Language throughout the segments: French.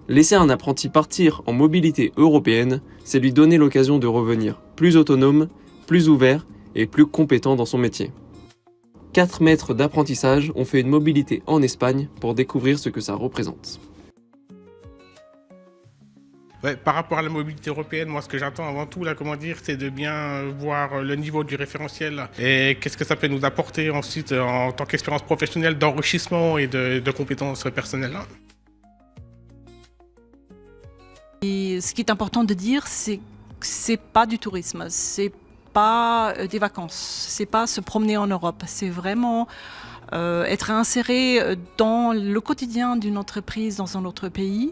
Laisser un apprenti partir en mobilité européenne, c'est lui donner l'occasion de revenir plus autonome, plus ouvert et plus compétent dans son métier. 4 maîtres d'apprentissage ont fait une mobilité en Espagne pour découvrir ce que ça représente. Ouais, par rapport à la mobilité européenne, moi ce que j'attends avant tout, là, c'est de bien voir le niveau du référentiel et qu'est-ce que ça peut nous apporter ensuite en tant qu'expérience professionnelle d'enrichissement et de compétences personnelles. Et ce qui est important de dire, c'est que c'est pas du tourisme, c'est pas des vacances, c'est pas se promener en Europe, c'est vraiment être inséré dans le quotidien d'une entreprise dans un autre pays,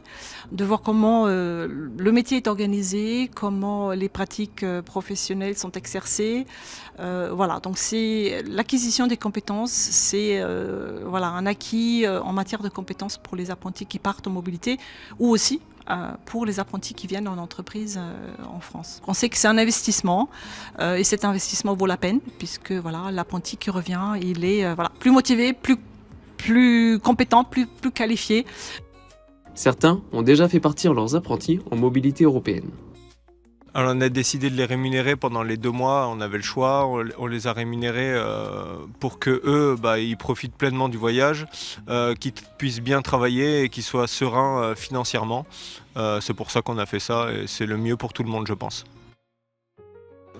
de voir comment le métier est organisé, comment les pratiques professionnelles sont exercées. Voilà, donc c'est l'acquisition des compétences, c'est voilà, un acquis en matière de compétences pour les apprentis qui partent en mobilité ou aussi pour les apprentis qui viennent en entreprise en France. On sait que c'est un investissement et cet investissement vaut la peine puisque voilà, l'apprenti qui revient, il est voilà, plus motivé, plus compétent, plus qualifié. Certains ont déjà fait partir leurs apprentis en mobilité européenne. Alors on a décidé de les rémunérer pendant les 2 mois, on avait le choix, on les a rémunérés pour que eux, ils profitent pleinement du voyage, qu'ils puissent bien travailler et qu'ils soient sereins financièrement. C'est pour ça qu'on a fait ça et c'est le mieux pour tout le monde, je pense.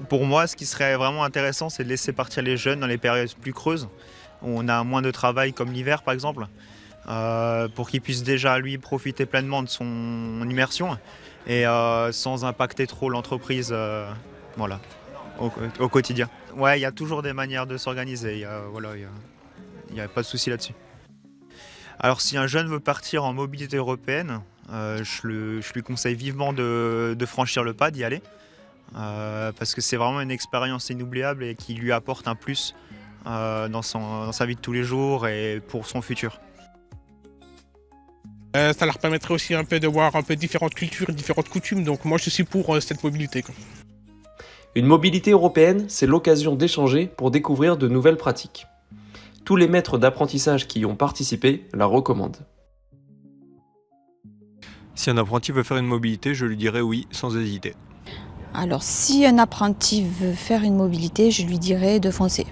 Pour moi, ce qui serait vraiment intéressant, c'est de laisser partir les jeunes dans les périodes plus creuses, où on a moins de travail comme l'hiver par exemple, pour qu'ils puissent déjà lui profiter pleinement de son immersion et sans impacter trop l'entreprise voilà, au quotidien. Ouais, il y a toujours des manières de s'organiser, il n'y a pas de souci là-dessus. Alors si un jeune veut partir en mobilité européenne, je lui conseille vivement de franchir le pas, d'y aller, parce que c'est vraiment une expérience inoubliable et qui lui apporte un plus dans sa vie de tous les jours et pour son futur. Ça leur permettrait aussi un peu de voir un peu différentes cultures, différentes coutumes, donc moi je suis pour cette mobilité. Une mobilité européenne, c'est l'occasion d'échanger pour découvrir de nouvelles pratiques. Tous les maîtres d'apprentissage qui y ont participé la recommandent. Si un apprenti veut faire une mobilité, je lui dirais oui, sans hésiter. Alors si un apprenti veut faire une mobilité, je lui dirais de foncer.